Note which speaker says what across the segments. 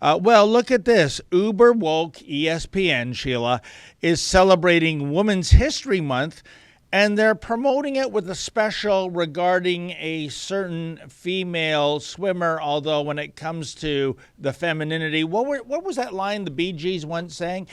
Speaker 1: Well, look at this. Uber woke ESPN, Sheila, is celebrating Women's History Month, and they're promoting it with a special regarding a certain female swimmer. Although when it comes to the femininity, what was that line the Bee Gees once sang?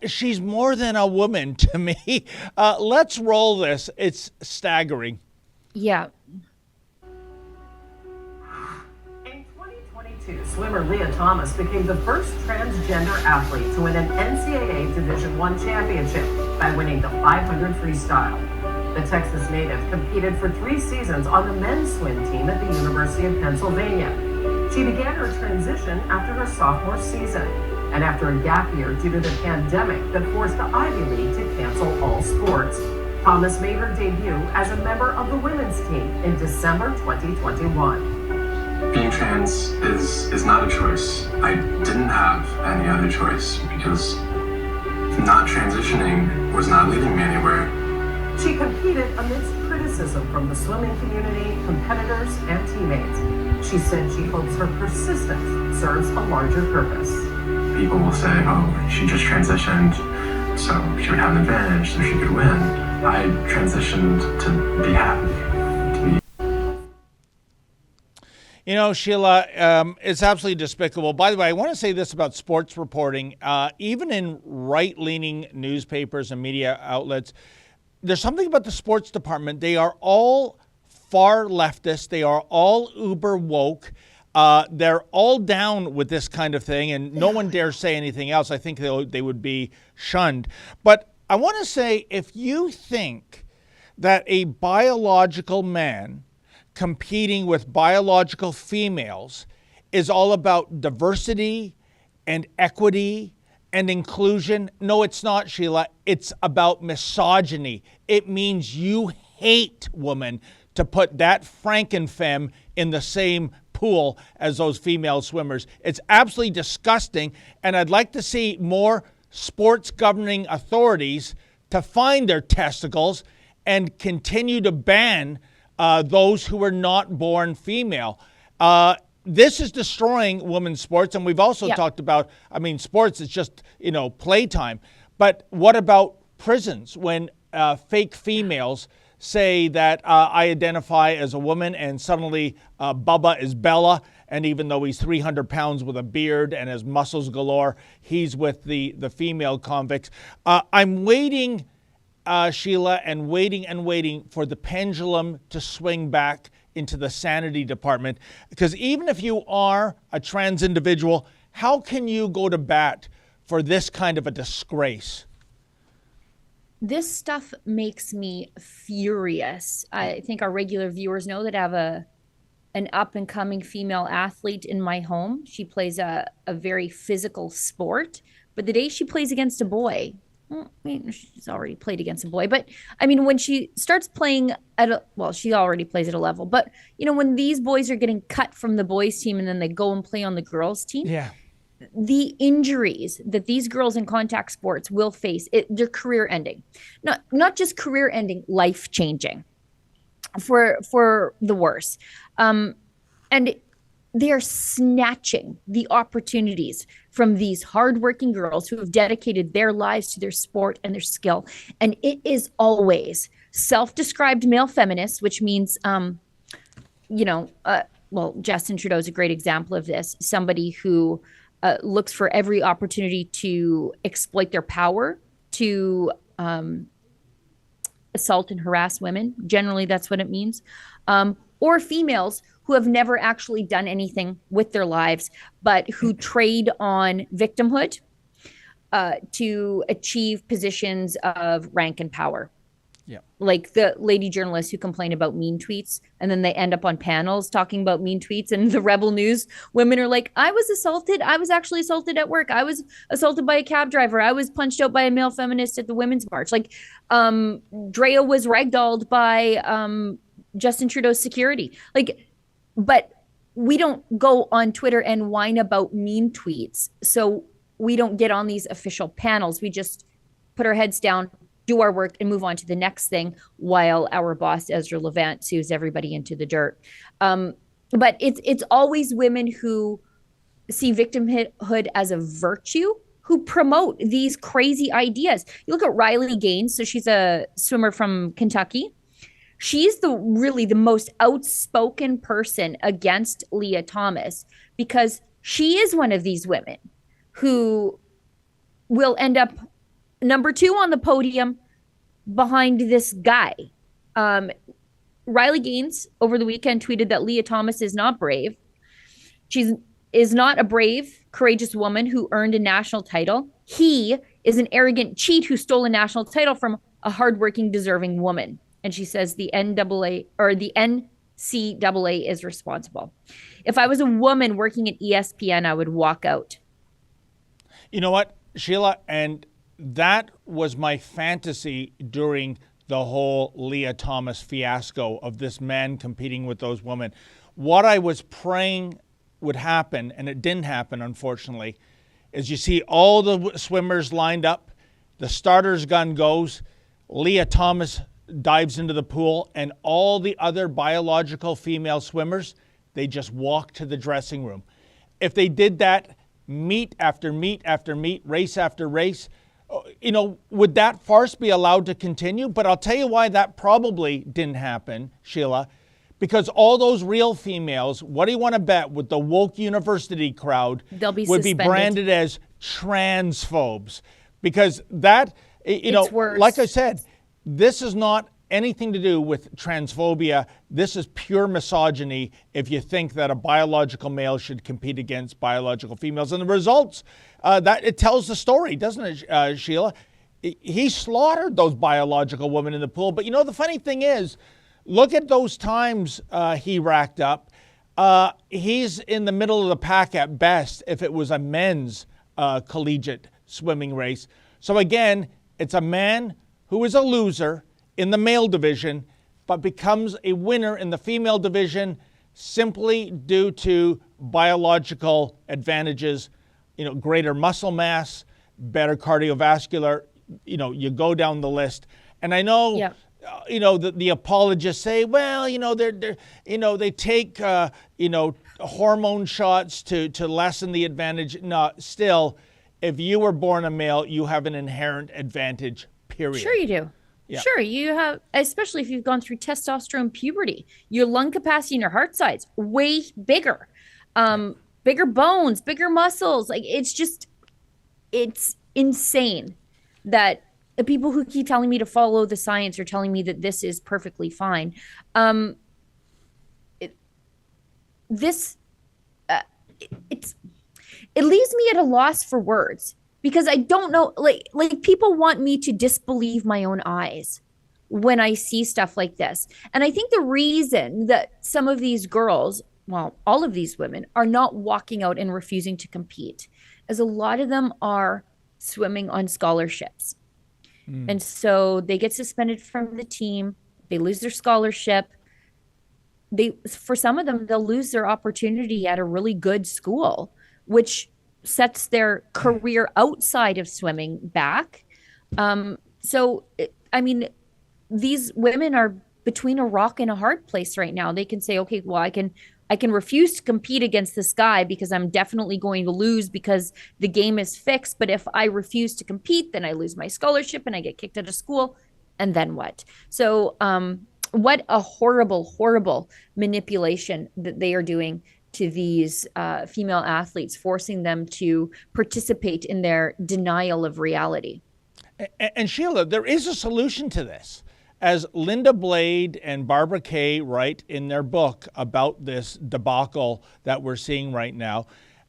Speaker 1: She's more than a woman to me. Let's roll this. It's staggering.
Speaker 2: Yeah.
Speaker 3: In 2022, swimmer Lia Thomas became the first transgender athlete to win an NCAA Division I championship by winning the 500 freestyle. The Texas native competed for 3 seasons on the men's swim team at the University of Pennsylvania. She began her transition after her sophomore season and after a gap year due to the pandemic that forced the Ivy League to cancel all sports. Thomas made her debut as a member of the women's team in December 2021.
Speaker 4: Being trans is not a choice. I didn't have any other choice because not transitioning was not leading me anywhere.
Speaker 3: She competed amidst criticism from the swimming community, competitors, and teammates. She said she hopes her persistence serves a larger purpose.
Speaker 4: People will say, oh, she just transitioned, so she would have an advantage, so she could win. I transitioned to be happy, to be.
Speaker 1: You know, Sheila, it's absolutely despicable. By the way, I want to say this about sports reporting. Even in right-leaning newspapers and media outlets, there's something about the sports department. They are all far leftist. They are all uber woke. They're all down with this kind of thing, and no one dares say anything else. I think they would be shunned. But I want to say, if you think that a biological man competing with biological females is all about diversity and equity and inclusion, no, it's not, Sheila. It's about misogyny. It means you hate women to put that Frankenfemme in the same pool as those female swimmers. It's absolutely disgusting, and I'd like to see more sports governing authorities to find their testicles and continue to ban those who are not born female. This is destroying women's sports, and we've also talked about, sports is just, playtime. But what about prisons when fake females say that I identify as a woman and suddenly Bubba is Bella, and even though he's 300 pounds with a beard and has muscles galore, he's with the female convicts. I'm waiting, Sheila, and waiting for the pendulum to swing back into the sanity department. Because even if you are a trans individual, how can you go to bat for this kind of a disgrace?
Speaker 2: This stuff makes me furious. I think our regular viewers know that I have an up-and-coming female athlete in my home. She plays a very physical sport, but the day she plays against a boy, she's already played against a boy, but when she starts playing she already plays at a level, but when these boys are getting cut from the boys team and then they go and play on the girls team, the injuries that these girls in contact sports will face, they're career ending, not just career ending, life changing for the worse. And they are snatching the opportunities from these hardworking girls who have dedicated their lives to their sport and their skill. And it is always self-described male feminists, which means, Justin Trudeau is a great example of this. Somebody who looks for every opportunity to exploit their power, to assault and harass women. Generally, that's what it means. Or females who have never actually done anything with their lives, but who trade on victimhood to achieve positions of rank and power.
Speaker 1: Yeah.
Speaker 2: Like the lady journalists who complain about mean tweets, and then they end up on panels talking about mean tweets, and the Rebel News women are like, I was assaulted. I was actually assaulted at work. I was assaulted by a cab driver. I was punched out by a male feminist at the Women's March. Like Drea was ragdolled by Justin Trudeau's security. But we don't go on Twitter and whine about mean tweets. So we don't get on these official panels. We just put our heads down, do our work, and move on to the next thing while our boss, Ezra Levant, sues everybody into the dirt. But it's always women who see victimhood as a virtue who promote these crazy ideas. You look at Riley Gaines, so she's a swimmer from Kentucky. She's really the most outspoken person against Lia Thomas because she is one of these women who will end up number 2 on the podium behind this guy. Riley Gaines over the weekend tweeted that Lia Thomas is not brave. She is not a brave, courageous woman who earned a national title. He is an arrogant cheat who stole a national title from a hardworking, deserving woman. And she says the NCAA is responsible. If I was a woman working at ESPN, I would walk out.
Speaker 1: You know what, Sheila? And that was my fantasy during the whole Lia Thomas fiasco of this man competing with those women. What I was praying would happen, and it didn't happen, unfortunately, is you see all the swimmers lined up, the starter's gun goes, Lia Thomas dives into the pool, and all the other biological female swimmers, they just walk to the dressing room. If they did that meet after meet after meet, race after race, would that farce be allowed to continue? But I'll tell you why that probably didn't happen, Sheila, because all those real females, what do you want to bet with the woke university crowd, would be branded as transphobes? Because that, like I said, this is not anything to do with transphobia. This is pure misogyny if you think that a biological male should compete against biological females. And the results, that it tells the story, doesn't it, Sheila? He slaughtered those biological women in the pool. But the funny thing is, look at those times he racked up. He's in the middle of the pack at best if it was a men's collegiate swimming race. So again, it's a man who is a loser in the male division, but becomes a winner in the female division simply due to biological advantages, greater muscle mass, better cardiovascular, you go down the list. And I know, the apologists say, well, they take, hormone shots to lessen the advantage. No, still, if you were born a male, you have an inherent advantage, period.
Speaker 2: Sure you do. Yeah. Sure, you have, especially if you've gone through testosterone puberty, your lung capacity and your heart size way bigger, bigger bones, bigger muscles. Like it's insane that the people who keep telling me to follow the science are telling me that this is perfectly fine. It leaves me at a loss for words. Because I don't know, like people want me to disbelieve my own eyes when I see stuff like this. And I think the reason that some of these girls, well, all of these women, are not walking out and refusing to compete is a lot of them are swimming on scholarships. And so they get suspended from the team. They lose their scholarship. For some of them, they'll lose their opportunity at a really good school, which sets their career outside of swimming back. These women are between a rock and a hard place right now. They can say, okay, well, I can refuse to compete against this guy because I'm definitely going to lose because the game is fixed. But if I refuse to compete, then I lose my scholarship and I get kicked out of school. And then what? So what a horrible, horrible manipulation that they are doing to these female athletes, forcing them to participate in their denial of reality.
Speaker 1: And Sheila, there is a solution to this. As Linda Blade and Barbara Kay write in their book about this debacle that we're seeing right now,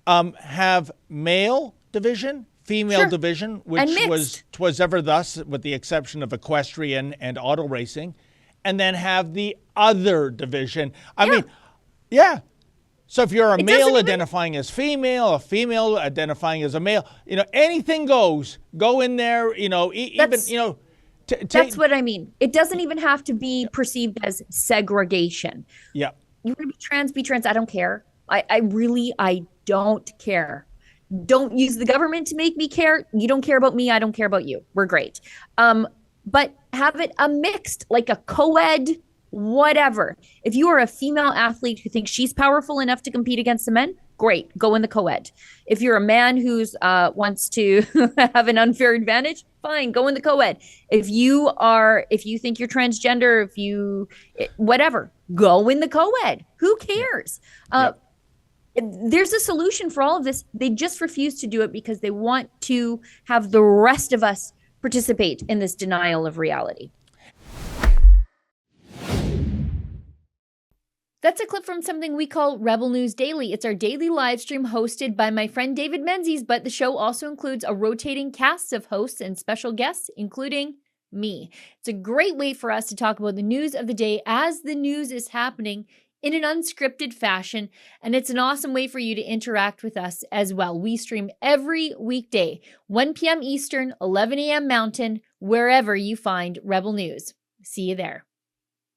Speaker 1: have male division, female division, which was ever thus, with the exception of equestrian and auto racing, and then have the other division. I mean, so if you're a male identifying as female, a female identifying as a male, anything goes. Go in there,
Speaker 2: that's what I mean. It doesn't even have to be perceived as segregation.
Speaker 1: Yeah.
Speaker 2: You want to be trans. I don't care. I don't care. Don't use the government to make me care. You don't care about me. I don't care about you. We're great. But have it a mixed, like a co-ed, whatever. If you are a female athlete who thinks she's powerful enough to compete against the men, great, go in the co-ed. If you're a man who's wants to have an unfair advantage, fine, go in the co-ed. If you think you're transgender, whatever, go in the co-ed. Who cares? There's a solution for all of this. They just refuse to do it because they want to have the rest of us participate in this denial of reality. That's a clip from something we call Rebel News Daily. It's our daily live stream hosted by my friend David Menzies, but the show also includes a rotating cast of hosts and special guests, including me. It's a great way for us to talk about the news of the day as the news is happening in an unscripted fashion, and it's an awesome way for you to interact with us as well. We stream every weekday, 1 p.m. Eastern, 11 a.m. Mountain, wherever you find Rebel News. See you there.